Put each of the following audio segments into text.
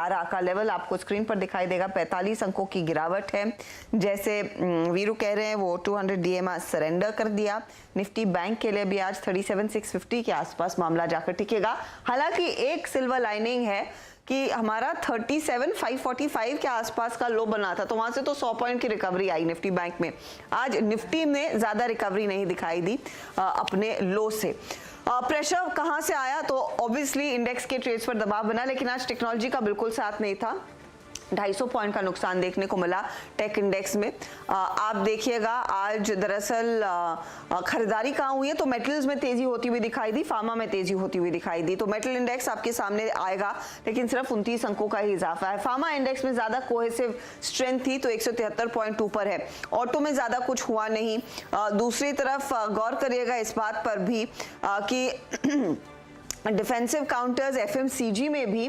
आरा का लेवल आपको स्क्रीन पर दिखाई देगा, 45 अंकों की गिरावट है। जैसे वीरू कह रहे हैं वो 200 डीएम सरेंडर कर दिया। निफ्टी बैंक के लिए भी आज 37,650 के आसपास मामला जाकर टिकेगा। हालांकि एक सिल्वर लाइनिंग है कि हमारा 37,545 के आसपास का लो बना था, तो वहां से तो 100 पॉइंट की रिकवरी आई निफ्टी बैंक में। आज निफ्टी में ज्यादा रिकवरी नहीं दिखाई दी अपने लो से। प्रेशर कहां से आया, तो ऑब्वियसली इंडेक्स के ट्रेड्स पर दबाव बना, लेकिन आज टेक्नोलॉजी का बिल्कुल साथ नहीं था। 250 पॉइंट का नुकसान देखने को मिला टेक इंडेक्स में। आप देखिएगा आज दरअसल खरीदारी कहाँ हुई है, तो मेटल्स में तेजी होती हुई दिखाई दी, फार्मा में तेजी होती हुई दिखाई दी। तो मेटल इंडेक्स आपके सामने आएगा, लेकिन सिर्फ 29 अंकों का ही इजाफा है। फार्मा इंडेक्स में ज्यादा कोहेसिव स्ट्रेंथ थी, तो 173 पॉइंट ऊपर है। ऑटो में ज्यादा कुछ हुआ नहीं। दूसरी तरफ गौर करिएगा इस बात पर भी कि डिफेंसिव काउंटर्स एफएमसीजी में भी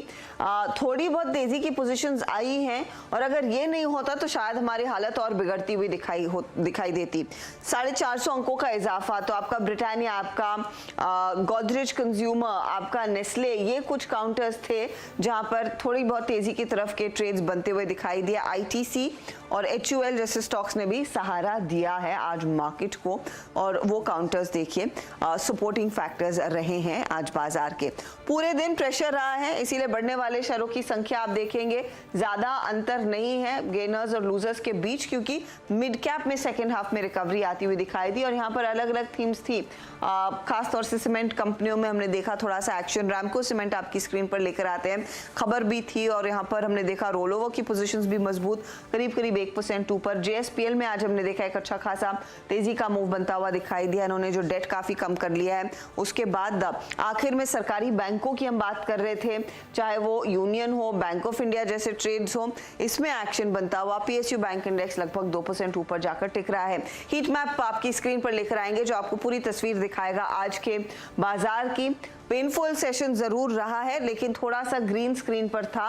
थोड़ी बहुत तेजी की पोजीशंस आई हैं, और अगर ये नहीं होता तो शायद हमारी हालत और बिगड़ती हुई दिखाई देती। 450 अंकों का इजाफा, तो आपका ब्रिटानिया, आपका गोदरेज कंज्यूमर, आपका नेस्ले, ये कुछ काउंटर्स थे जहां पर थोड़ी बहुत तेजी की तरफ के ट्रेड्स बनते हुए दिखाई दिया। आईटीसी और एचयूएल जैसे स्टॉक्स ने भी सहारा दिया है आज मार्केट को, और वो काउंटर्स देखिए सपोर्टिंग फैक्टर्स रहे हैं आज बाजार के। पूरे दिन प्रेशर रहा है, इसीलिए बढ़ने वाले शेयरों की संख्या आप देखेंगे ज्यादा अंतर नहीं है गेनर्स और लूजर्स के बीच, क्योंकि मिड कैप में सेकेंड हाफ में रिकवरी आती हुई दिखाई दी। और यहाँ पर अलग अलग थीम्स थी, खासतौर से सीमेंट कंपनियों में हमने देखा थोड़ा सा एक्शन। रैमको सीमेंट आपकी स्क्रीन पर लेकर आते हैं, खबर भी थी, और यहाँ पर हमने देखा रोल ओवर की पोजिशन भी मजबूत, करीब करीब 1% ऊपर। जेएसपीएल में आज हमने देखा एक अच्छा खासा तेजी का मूव बनता हुआ दिखाई दिया। इन्होंने जो डेट काफी कम कर लिया है। उसके बाद आखिर में सरकारी बैंकों की हम बात कर रहे थे, चाहे वो यूनियन हो, बैंक ऑफ इंडिया जैसे ट्रेड्स हो, इसमें एक्शन बनता हुआ पीएसयू बैंक इंडेक्स लगभग 2% ऊपर जाकर टिक रहा है। हीट मैप आपकी स्क्रीन पर लेकर आएंगे जो आपको पूरी तस्वीर दिखाएगा आज के बाजार की। पेनफुल सेशन जरूर रहा है, लेकिन थोड़ा सा ग्रीन स्क्रीन पर था।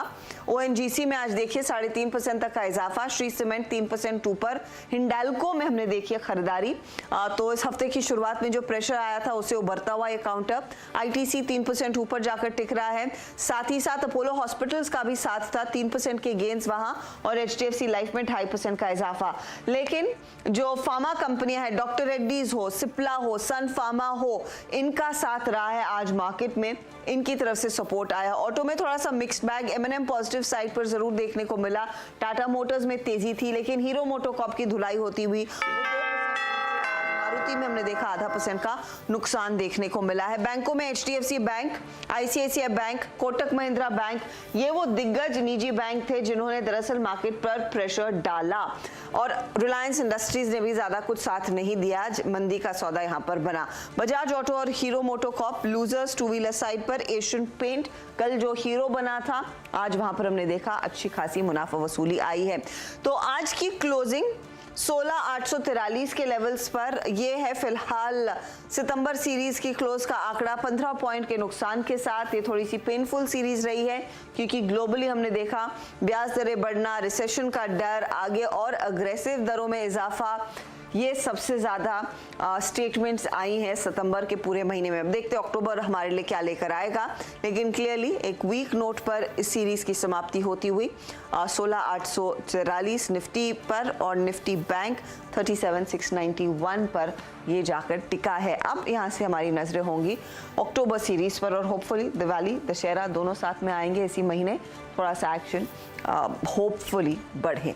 ओएनजीसी में आज देखिए 3.5% तक का इजाफा, श्री सीमेंट 3% ऊपर। हिंडाल्को में हमने देखी खरीदारी, तो इस हफ्ते की शुरुआत में जो प्रेशर आया था उसे उभरता हुआ ये काउंटर। आईटीसी 3% ऊपर जाकर टिक रहा है। साथ ही साथ अपोलो हॉस्पिटल्स का भी साथ था, 3% के गेन्स वहां, और एचडीएफसी लाइफ में 2.5% का इजाफा। लेकिन जो फार्मा कंपनियां हैं, डॉक्टर रेड्डीज हो, सिप्ला हो, सन फार्मा हो, इनका साथ रहा है आज मार्केट में, इनकी तरफ से सपोर्ट आया। ऑटो में थोड़ा सा मिक्स्ड बैग, एमएनएम पॉजिटिव साइड पर जरूर देखने को मिला। टाटा मोटर्स में तेजी थी, लेकिन हीरो मोटोकॉर्प की धुलाई होती हुई। मारुति में हमने देखा 0.5% का नुकसान देखने को मिला है। बैंकों में HDFC bank, ICICI bank, Kotak Mahindra bank, ये वो दिग्गज निजी बैंक थे जिन्होंने दरअसल मार्केट पर प्रेशर डाला, और रिलायंस इंडस्ट्रीज ने भी ज्यादा कुछ साथ नहीं दिया। मंदी का सौदा यहां पर बना। बजाज ऑटो और hero MotoCorp losers. Two wheeler side पर एशियन पेंट कल जो हीरो बना था, आज वहां पर हमने देखा अच्छी खासी मुनाफा वसूली आई है। तो आज की क्लोजिंग 16,843 के लेवल्स पर ये है फिलहाल सितंबर सीरीज की क्लोज का आंकड़ा। 15 पॉइंट के नुकसान के साथ ये थोड़ी सी पेनफुल सीरीज रही है, क्योंकि ग्लोबली हमने देखा ब्याज दरें बढ़ना, रिसेशन का डर, आगे और अग्रेसिव दरों में इजाफा, ये सबसे ज्यादा स्टेटमेंट्स आई हैं सितंबर के पूरे महीने में। अब देखते हैं अक्टूबर हमारे लिए क्या लेकर आएगा, लेकिन क्लियरली एक वीक नोट पर इस सीरीज की समाप्ति होती हुई 16,844 निफ्टी पर, और निफ्टी बैंक 37,691 पर ये जाकर टिका है। अब यहाँ से हमारी नजरें होंगी अक्टूबर सीरीज पर, और होपफुली दिवाली दशहरा दोनों साथ में आएंगे इसी महीने, थोड़ा सा एक्शन होपफुली बढ़े।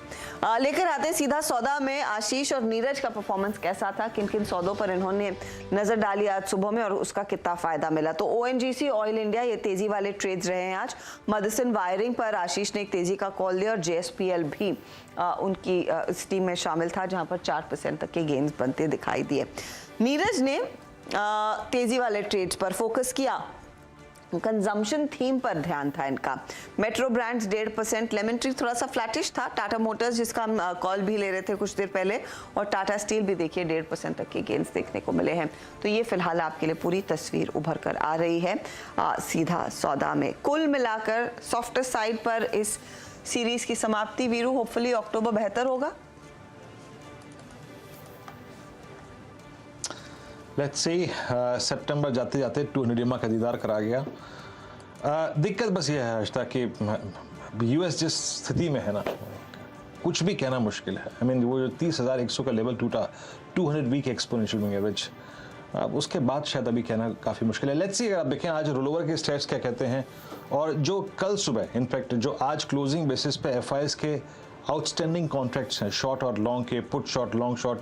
लेकर आते हैं सीधा सौदा में आशीष और नीरज का परफॉर्मेंस कैसा था, किन किन सौदों पर इन्होंने नजर डाली आज सुबह में और उसका कितना फायदा मिला। तो ओएनजीसी, ऑयल इंडिया, ये तेजी वाले ट्रेड्स रहे हैं आज। मदसन वायरिंग पर आशीष ने एक तेजी का कॉल दिया, और जेएसपीएल भी उनकी इस टीम में शामिल था जहां पर 4% तक के गेन्स बनते दिखाई दिए। नीरज ने तेजी वाले ट्रेड्स पर फोकस किया, कंजम्पशन थीम पर ध्यान था इनका। मेट्रो ब्रांड्स 1.5%, लेमन ट्री थोड़ा सा फ्लैटिश था, टाटा मोटर्स जिसका हम कॉल भी ले रहे थे कुछ देर पहले, और टाटा स्टील भी देखिए 1.5% तक के गेन्स देखने को मिले हैं। तो ये फिलहाल आपके लिए पूरी तस्वीर उभर कर आ रही है सीधा सौदा में। कुल मिलाकर सॉफ्टर साइड पर इस सीरीज की समाप्ति। वीरू, होपफुली अक्टूबर बेहतर होगा। लेट्स सी, सितंबर जाते जाते 200 डीएम का दीदार करा गया। दिक्कत बस ये है आश्ता कि यूएस जिस स्थिति में है ना, कुछ भी कहना मुश्किल है। आई मीन वो जो 30,100 का लेवल टूटा, 200 वीक एक्सपोनेंशियल मूविंग एवरेज, अब उसके बाद शायद अभी कहना काफ़ी मुश्किल है। लेट्स सी, अगर आप देखें आज रोलओवर के स्टेट्स क्या कहते हैं, और जो कल सुबह इनफैक्ट जो आज क्लोजिंग बेसिस पे एफआईएस के आउटस्टैंडिंग कॉन्ट्रैक्ट्स हैं, शॉर्ट और लॉन्ग के, put short, long short,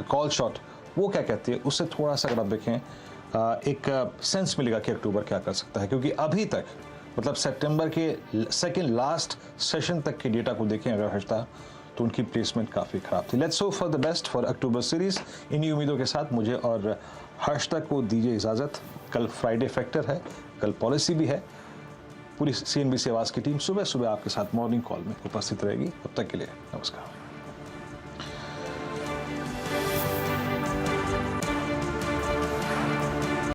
call short, वो क्या कहती है, उससे थोड़ा सा अगर आप देखें एक सेंस मिलेगा कि अक्टूबर क्या कर सकता है। क्योंकि अभी तक मतलब सितंबर के सेकेंड लास्ट सेशन तक के डेटा को देखें अगर हर्षता, तो उनकी प्लेसमेंट काफ़ी ख़राब थी। Let's hope for the best for October series. इन्हीं उम्मीदों के साथ मुझे और हर्षता को दीजिए इजाज़त। कल फ्राइडे फैक्टर है, कल पॉलिसी भी है। पूरी CNBC आवाज़ की टीम सुबह सुबह आपके साथ मॉर्निंग कॉल में उपस्थित रहेगी। अब तक के लिए नमस्कार।